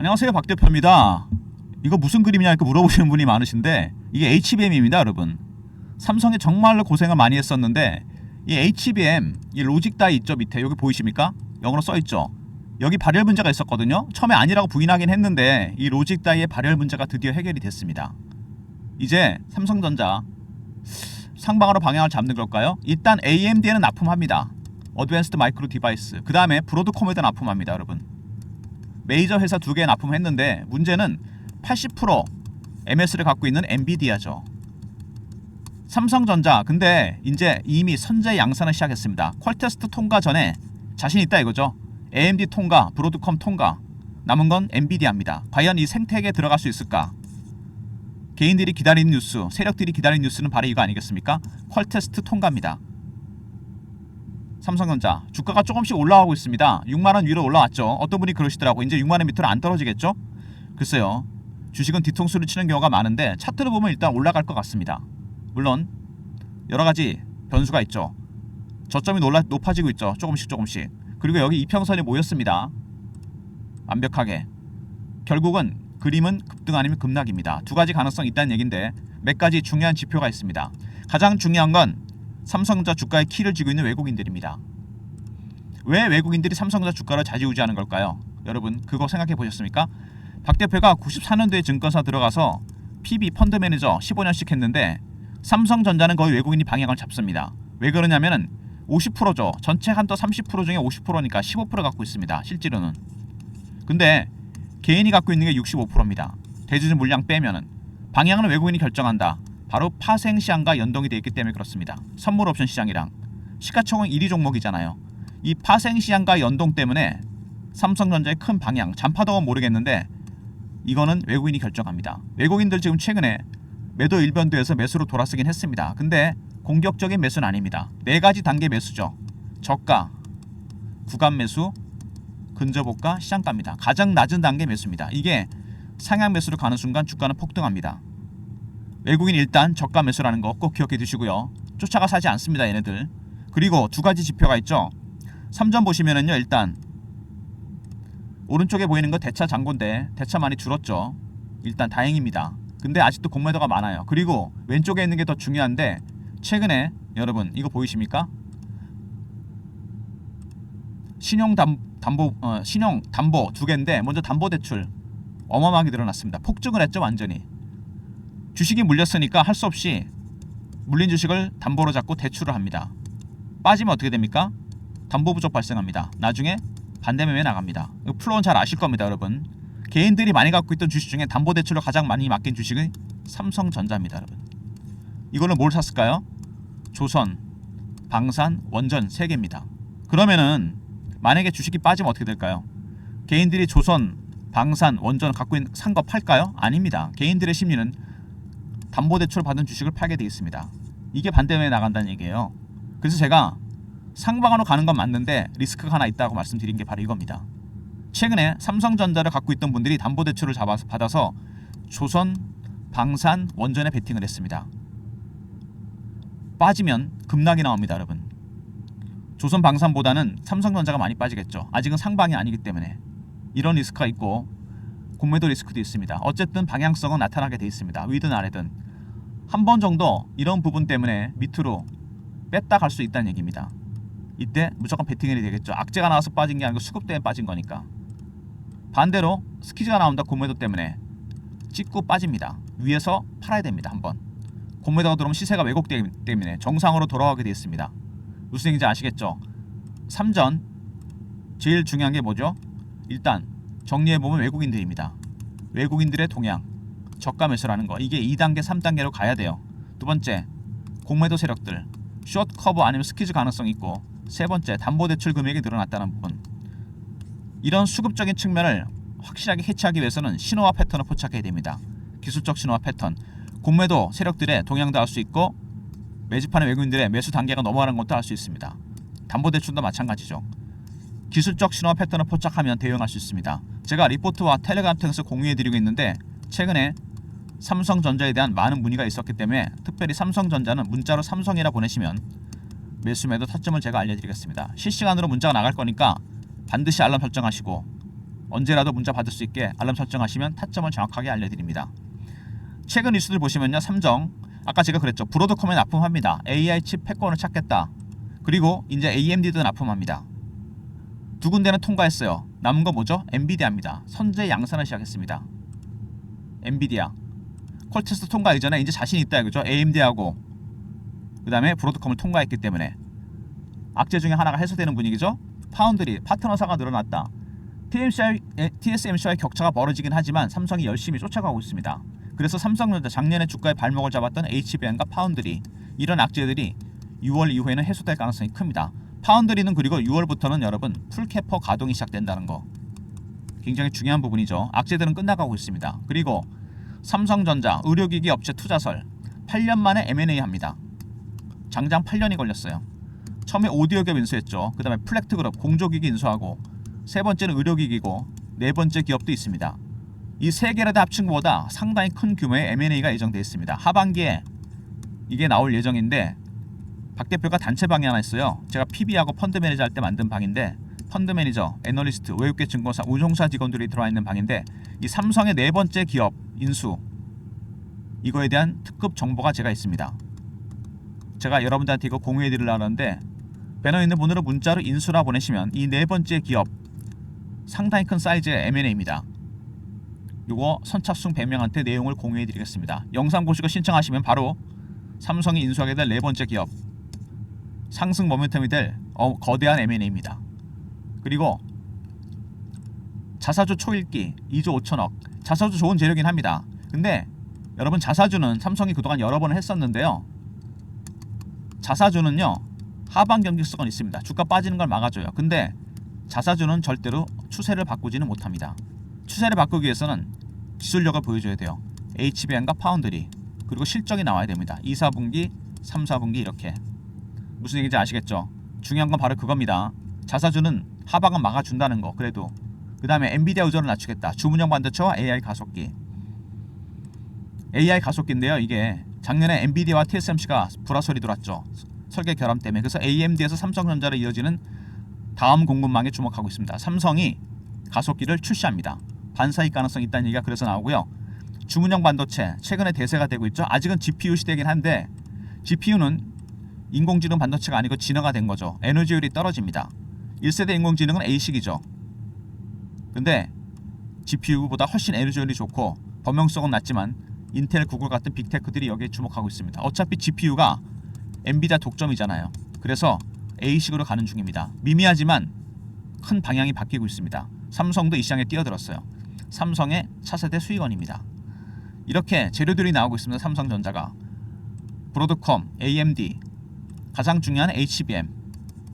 안녕하세요, 박 대표입니다. 이거 무슨 그림이냐 이렇게 물어보시는 분이 많으신데 이게 HBM입니다, 여러분. 삼성이 정말로 고생을 많이 했었는데 이 HBM, 이 로직 다이 있죠, 밑에 여기 보이십니까? 영어로 써있죠. 여기 발열 문제가 있었거든요. 처음에 아니라고 부인하긴 했는데 이 로직 다이의 발열 문제가 드디어 해결이 됐습니다. 이제 삼성전자 상방으로 방향을 잡는 걸까요? 일단 AMD에는 납품합니다. 어드밴스드 마이크로 디바이스. 그 다음에 브로드콤에도 납품합니다, 여러분. 메이저 회사 2개 납품했는데 문제는 80% MS를 갖고 있는 엔비디아죠. 삼성전자 근데 이제 이미 선제 양산을 시작했습니다. 퀄테스트 통과 전에 자신 있다 이거죠. AMD 통과, 브로드컴 통과, 남은 건 엔비디아입니다. 과연 이 생태계에 들어갈 수 있을까? 개인들이 기다리는 뉴스, 세력들이 기다리는 뉴스는 바로 이거 아니겠습니까? 퀄테스트 통과입니다. 삼성전자 주가가 조금씩 올라가고 있습니다. 6만원 위로 올라왔죠. 어떤 분이 그러시더라고. 이제 6만원 밑으로 안 떨어지겠죠? 글쎄요. 주식은 뒤통수를 치는 경우가 많은데 차트를 보면 일단 올라갈 것 같습니다. 물론 여러가지 변수가 있죠. 저점이 높아지고 있죠. 조금씩. 그리고 여기 이평선이 모였습니다. 완벽하게. 결국은 그림은 급등 아니면 급락입니다. 두 가지 가능성이 있다는 얘기인데 몇 가지 중요한 지표가 있습니다. 가장 중요한 건 삼성전자 주가의 키를 쥐고 있는 외국인들입니다. 왜 외국인들이 삼성전자 주가를 좌지우지하는 걸까요? 여러분 그거 생각해 보셨습니까? 박 대표가 94년도에 증권사 들어가서 PB 펀드 매니저 15년씩 했는데 삼성전자는 거의 외국인이 방향을 잡습니다. 왜 그러냐면은 50%죠. 전체 한도 30% 중에 50%니까 15% 갖고 있습니다. 실제로는. 근데 개인이 갖고 있는 게 65%입니다. 대주주 물량 빼면은 방향은 외국인이 결정한다. 바로 파생 시장과 연동이 되어 있기 때문에 그렇습니다. 선물 옵션 시장이랑 시가총액 1위 종목이잖아요. 이 파생 시장과 연동 때문에 삼성전자의 큰 방향, 잔파동은 모르겠는데 이거는 외국인이 결정합니다. 외국인들 지금 최근에 매도 일변도에서 매수로 돌아서긴 했습니다. 근데 공격적인 매수는 아닙니다. 4가지 단계 매수죠. 저가, 구간 매수, 근저보가, 시장가입니다. 가장 낮은 단계 매수입니다. 이게 상향 매수로 가는 순간 주가는 폭등합니다. 외국인 일단 저가 매수라는 거 꼭 기억해 두시고요. 쫓아가 사지 않습니다, 얘네들. 그리고 2가지 지표가 있죠. 3점 보시면은요, 일단 오른쪽에 보이는 거 대차 잔고인데 대차 많이 줄었죠. 일단 다행입니다. 근데 아직도 공매도가 많아요. 그리고 왼쪽에 있는 게 더 중요한데 최근에 여러분 이거 보이십니까? 신용 담보 2개인데 먼저 담보대출 어마어마하게 늘어났습니다. 폭증을 했죠, 완전히. 주식이 물렸으니까 할 수 없이 물린 주식을 담보로 잡고 대출을 합니다. 빠지면 어떻게 됩니까? 담보 부족 발생합니다. 나중에 반대매매 나갑니다. 플로우는 잘 아실 겁니다, 여러분. 개인들이 많이 갖고 있던 주식 중에 담보대출로 가장 많이 맡긴 주식은 삼성전자입니다, 여러분. 이거는 뭘 샀을까요? 조선, 방산, 원전 3개입니다. 그러면은 만약에 주식이 빠지면 어떻게 될까요? 개인들이 조선, 방산, 원전 갖고 있는 산 거 팔까요? 아닙니다. 개인들의 심리는 담보대출 받은 주식을 팔게 되어 있습니다. 이게 반대매매 나간다는 얘기예요. 그래서 제가 상방으로 가는 건 맞는데 리스크가 하나 있다고 말씀드린 게 바로 이겁니다. 최근에 삼성전자를 갖고 있던 분들이 담보대출을 받아서 조선, 방산, 원전에 베팅을 했습니다. 빠지면 급락이 나옵니다, 여러분. 조선, 방산보다는 삼성전자가 많이 빠지겠죠. 아직은 상방이 아니기 때문에. 이런 리스크가 있고 공매도 리스크도 있습니다. 어쨌든 방향성은 나타나게 돼 있습니다. 위든 아래든 한 번 정도 이런 부분 때문에 밑으로 뺐다 갈 수 있다는 얘기입니다. 이때 무조건 베팅이 되겠죠. 악재가 나와서 빠진 게 아니고 수급 때문에 빠진 거니까. 반대로 스키즈가 나온다, 공매도 때문에 찍고 빠집니다. 위에서 팔아야 됩니다. 한번 공매도가 들어오면 시세가 왜곡되기 때문에 정상으로 돌아가게 되어 있습니다. 무슨 얘기인지 아시겠죠? 3전 제일 중요한 게 뭐죠? 일단 정리해보면 외국인들입니다. 외국인들의 동향, 저가 매수라는 거, 이게 2단계 3단계로 가야 돼요. 두 번째 공매도 세력들, 숏 커브 아니면 스키즈 가능성이 있고, 세 번째 담보대출 금액이 늘어났다는 부분. 이런 수급적인 측면을 확실하게 해체하기 위해서는 신호와 패턴을 포착해야 됩니다. 기술적 신호와 패턴, 공매도 세력들의 동향도 알 수 있고 매집하는 외국인들의 매수 단계가 넘어가는 것도 알 수 있습니다. 담보대출도 마찬가지죠. 기술적 신호와 패턴을 포착하면 대응할 수 있습니다. 제가 리포트와 텔레그램 통해서 공유해드리고 있는데 최근에 삼성전자에 대한 많은 문의가 있었기 때문에 특별히 삼성전자는 문자로 삼성이라 보내시면 매수 매도 타점을 제가 알려드리겠습니다. 실시간으로 문자가 나갈 거니까 반드시 알람 설정하시고 언제라도 문자 받을 수 있게 알람 설정하시면 타점을 정확하게 알려드립니다. 최근 뉴스들 보시면요. 삼성 아까 제가 그랬죠. 브로드컴에 납품합니다. AI 칩 패권을 찾겠다. 그리고 이제 AMD도 납품합니다. 두 군데는 통과했어요. 남은 거 뭐죠? 엔비디아입니다. 선제 양산을 시작했습니다. 엔비디아 퀄테스트 통과 이전에 이제 자신 있다 이거죠. AMD하고 그 다음에 브로드컴을 통과했기 때문에 악재 중에 하나가 해소되는 분위기죠. 파운드리 파트너사가 늘어났다. TSMC와의 격차가 벌어지긴 하지만 삼성이 열심히 쫓아가고 있습니다. 그래서 삼성전자 작년에 주가의 발목을 잡았던 HBM과 파운드리 이런 악재들이 6월 이후에는 해소될 가능성이 큽니다. 파운드리는 그리고 6월부터는 여러분 풀캐퍼 가동이 시작된다는 거 굉장히 중요한 부분이죠. 악재들은 끝나가고 있습니다. 그리고 삼성전자 의료기기 업체 투자설 8년 만에 M&A 합니다. 장장 8년이 걸렸어요. 처음에 오디오기업 인수했죠. 그 다음에 플렉트그룹 공조기기 인수하고 세 번째는 의료기기고 네 번째 기업도 있습니다. 이 세 개를 다 합친 것보다 상당히 큰 규모의 M&A가 예정되어 있습니다. 하반기에 이게 나올 예정인데 박 대표가 단체 방이 하나 있어요. 제가 PB하고 펀드 매니저 할 때 만든 방인데 펀드 매니저, 애널리스트, 외국계 증권사, 운용사 직원들이 들어와 있는 방인데 이 삼성의 네 번째 기업 인수 이거에 대한 특급 정보가 제가 있습니다. 제가 여러분들한테 이거 공유해 드리려고 하는데 배너에 있는 번호로 문자로 인수라 보내시면 이 네 번째 기업 상당히 큰 사이즈의 M&A입니다. 요거 선착순 100명한테 내용을 공유해 드리겠습니다. 영상 보시고 신청하시면 바로 삼성이 인수하게 될 네 번째 기업 상승 모멘텀이 될 거대한 M&A입니다. 그리고 자사주 초읽기 2조 5천억 자사주 좋은 재료긴 합니다. 근데 여러분 자사주는 삼성이 그동안 여러 번을 했었는데요. 자사주는요 하방 경직성은 있습니다. 주가 빠지는 걸 막아줘요. 근데 자사주는 절대로 추세를 바꾸지는 못합니다. 추세를 바꾸기 위해서는 기술력을 보여줘야 돼요. HBM과 파운드리 그리고 실적이 나와야 됩니다. 2, 4분기, 3, 4분기 이렇게. 무슨 얘기인지 아시겠죠? 중요한 건 바로 그겁니다. 자사주는 하방은 막아준다는 거. 그래도 그 다음에 엔비디아 의존을 낮추겠다. 주문형 반도체와 AI 가속기. AI 가속기인데요. 이게 작년에 엔비디아와 TSMC가 불화설이 돌았죠. 설계 결함 때문에. 그래서 AMD에서 삼성전자로 이어지는 다음 공급망에 주목하고 있습니다. 삼성이 가속기를 출시합니다. 반사익 가능성이 있다는 얘기가 그래서 나오고요. 주문형 반도체 최근에 대세가 되고 있죠. 아직은 GPU 시대이긴 한데 GPU는 인공지능 반도체가 아니고 진화가 된 거죠. 에너지율이 떨어집니다. 1세대 인공지능은 A식이죠. 근데 GPU보다 훨씬 에너지율이 좋고 범용성은 낮지만 인텔, 구글 같은 빅테크들이 여기에 주목하고 있습니다. 어차피 GPU가 엔비디아 독점이잖아요. 그래서 A식으로 가는 중입니다. 미미하지만 큰 방향이 바뀌고 있습니다. 삼성도 이 시장에 뛰어들었어요. 삼성의 차세대 수익원입니다. 이렇게 재료들이 나오고 있습니다. 삼성전자가 브로드컴, AMD 가장 중요한 HBM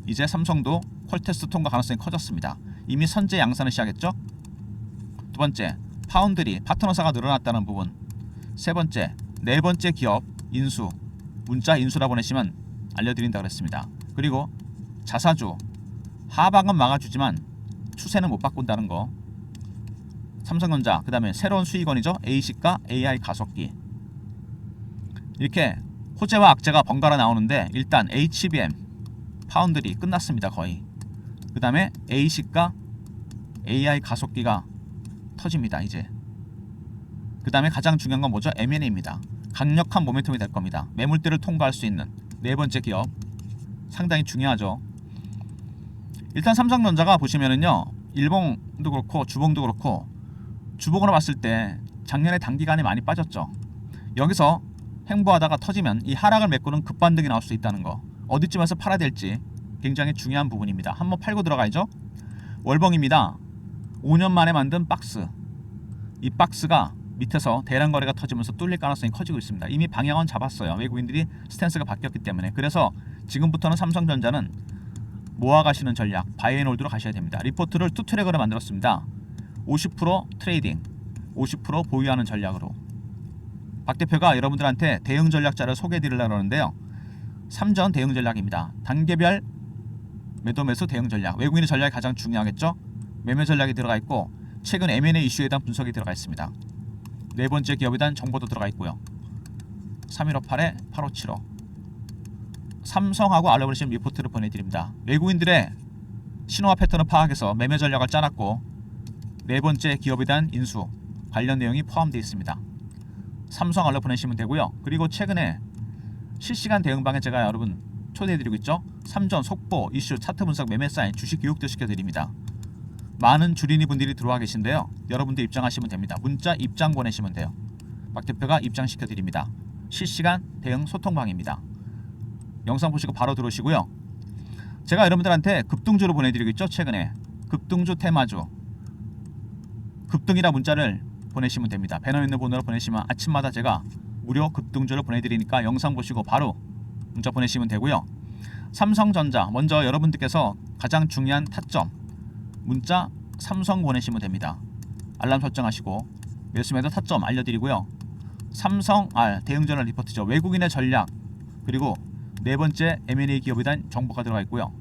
이제 삼성도 퀄테스트 통과 가능성이 커졌습니다. 이미 선제 양산을 시작했죠. 두 번째 파운드리 파트너사가 늘어났다는 부분. 세 번째 네 번째 기업 인수 문자 인수라 보내시면 알려드린다고 했습니다. 그리고 자사주 하방은 막아주지만 추세는 못 바꾼다는 거. 삼성전자 그 다음에 새로운 수익원이죠. A식과 AI 가속기. 이렇게 호재와 악재가 번갈아 나오는데 일단 HBM 파운드리 끝났습니다. 거의. 그 다음에 A식과 AI 가속기가 터집니다. 이제. 그 다음에 가장 중요한 건 뭐죠? M&A입니다. 강력한 모멘텀이 될 겁니다. 매물대를 통과할 수 있는 네 번째 기업 상당히 중요하죠. 일단 삼성전자가 보시면은요 일봉도 그렇고 주봉도 그렇고 주봉으로 봤을 때 작년에 단기간에 많이 빠졌죠. 여기서 횡보하다가 터지면 이 하락을 메꾸는 급반등이 나올 수 있다는 거. 어디쯤에서 팔아야 될지 굉장히 중요한 부분입니다. 한번 팔고 들어가야죠. 월봉입니다. 5년 만에 만든 박스. 이 박스가 밑에서 대량 거래가 터지면서 뚫릴 가능성이 커지고 있습니다. 이미 방향은 잡았어요. 외국인들이 스탠스가 바뀌었기 때문에. 그래서 지금부터는 삼성전자는 모아가시는 전략, 바이앤홀드로 가셔야 됩니다. 리포트를 투 트랙으로 만들었습니다. 50% 트레이딩, 50% 보유하는 전략으로. 박 대표가 여러분들한테 대응 전략자를 소개해 드리려고 하는데요. 3전 대응 전략입니다. 단계별 매도 매수 대응 전략. 외국인의 전략이 가장 중요하겠죠. 매매 전략이 들어가 있고 최근 M&A 이슈에 대한 분석이 들어가 있습니다. 네 번째 기업에 대한 정보도 들어가 있고요. 3158에 8575 삼성하고 알러브레이션 리포트를 보내드립니다. 외국인들의 신호와 패턴을 파악해서 매매 전략을 짜놨고 네 번째 기업에 대한 인수 관련 내용이 포함되어 있습니다. 삼성 알로 보내시면 되고요. 그리고 최근에 실시간 대응방에 제가 여러분 초대해드리고 있죠. 삼전, 속보, 이슈, 차트 분석, 매매 사인, 주식 교육도 시켜드립니다. 많은 주린이 분들이 들어와 계신데요. 여러분들 입장하시면 됩니다. 문자 입장 보내시면 돼요. 박 대표가 입장시켜드립니다. 실시간 대응 소통방입니다. 영상 보시고 바로 들어오시고요. 제가 여러분들한테 급등주로 보내드리고 있죠. 최근에 급등주 테마주 급등이라 문자를 보내시면 됩니다. 배너 있는 번호로 보내시면 아침마다 제가 무료 급등주를 보내드리니까 영상 보시고 바로 문자 보내시면 되고요. 삼성전자 먼저 여러분들께서 가장 중요한 타점 문자 삼성 보내시면 됩니다. 알람 설정하시고 매수매도 타점 알려드리고요. 삼성 대응전략 리포트죠. 외국인의 전략 그리고 네 번째 M&A 기업에 대한 정보가 들어가 있고요.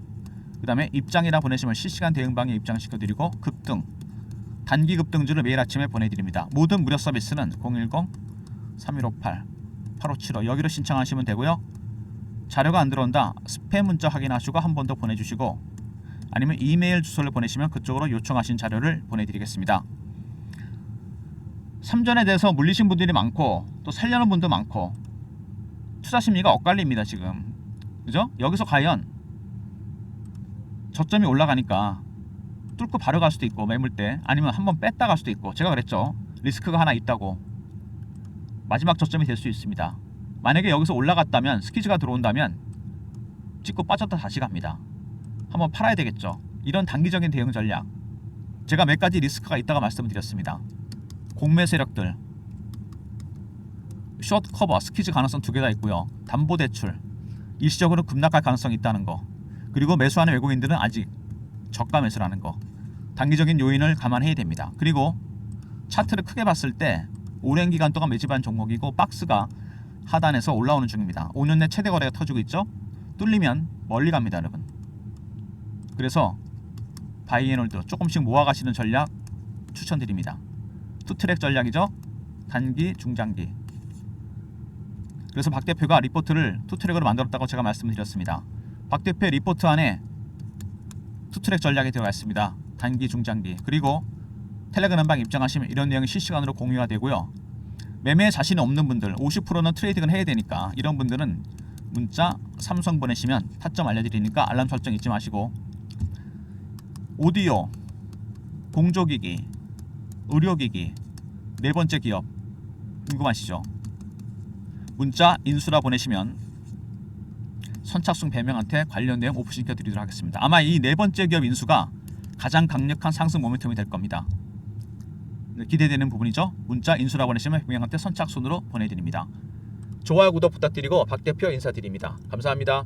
그 다음에 입장이라 보내시면 실시간 대응방에 입장시켜드리고 급등 단기 급등주를 매일 아침에 보내드립니다. 모든 무료 서비스는 010-3158-8575 여기로 신청하시면 되고요. 자료가 안 들어온다 스팸 문자 확인하시고 한 번 더 보내주시고 아니면 이메일 주소를 보내시면 그쪽으로 요청하신 자료를 보내드리겠습니다. 삼전에 대해서 물리신 분들이 많고 또 살려는 분도 많고 투자 심리가 엇갈립니다. 지금 그죠? 여기서 과연 저점이 올라가니까 뚫고 바로 갈 수도 있고 매물대 아니면 한번 뺐다 갈 수도 있고 제가 그랬죠. 리스크가 하나 있다고 마지막 저점이 될 수 있습니다. 만약에 여기서 올라갔다면 스퀴즈가 들어온다면 찍고 빠졌다 다시 갑니다. 한번 팔아야 되겠죠. 이런 단기적인 대응 전략 제가 몇 가지 리스크가 있다가 말씀을 드렸습니다. 공매 세력들 숏 커버 스퀴즈 가능성 두 개 다 있고요. 담보대출 일시적으로 급락할 가능성이 있다는 거 그리고 매수하는 외국인들은 아직 저가 매수라는 거 단기적인 요인을 감안해야 됩니다. 그리고 차트를 크게 봤을 때 오랜 기간 동안 매집한 종목이고 박스가 하단에서 올라오는 중입니다. 5년 내 최대 거래가 터지고 있죠. 뚫리면 멀리 갑니다 여러분. 그래서 바이앤홀드 조금씩 모아가시는 전략 추천드립니다. 투트랙 전략이죠. 단기, 중장기. 그래서 박 대표가 리포트를 투트랙으로 만들었다고 제가 말씀드렸습니다. 박 대표의 리포트 안에 투트랙 전략이 들어가 있습니다. 단기, 중장기. 그리고 텔레그램방 입장하시면 이런 내용이 실시간으로 공유가 되고요. 매매에 자신이 없는 분들 50%는 트레이딩을 해야 되니까 이런 분들은 문자 삼성 보내시면 타점 알려드리니까 알람 설정 잊지 마시고 오디오, 공조기기, 의료기기 네 번째 기업 궁금하시죠? 문자 인수라 보내시면 선착순 100명한테 관련 내용 오프시켜 드리도록 하겠습니다. 아마 이 네 번째 기업 인수가 가장 강력한 상승 모멘텀이 될 겁니다. 기대되는 부분이죠. 문자 인수라 보내시면 100명한테 선착순으로 보내드립니다. 좋아요 구독 부탁드리고 박 대표 인사드립니다. 감사합니다.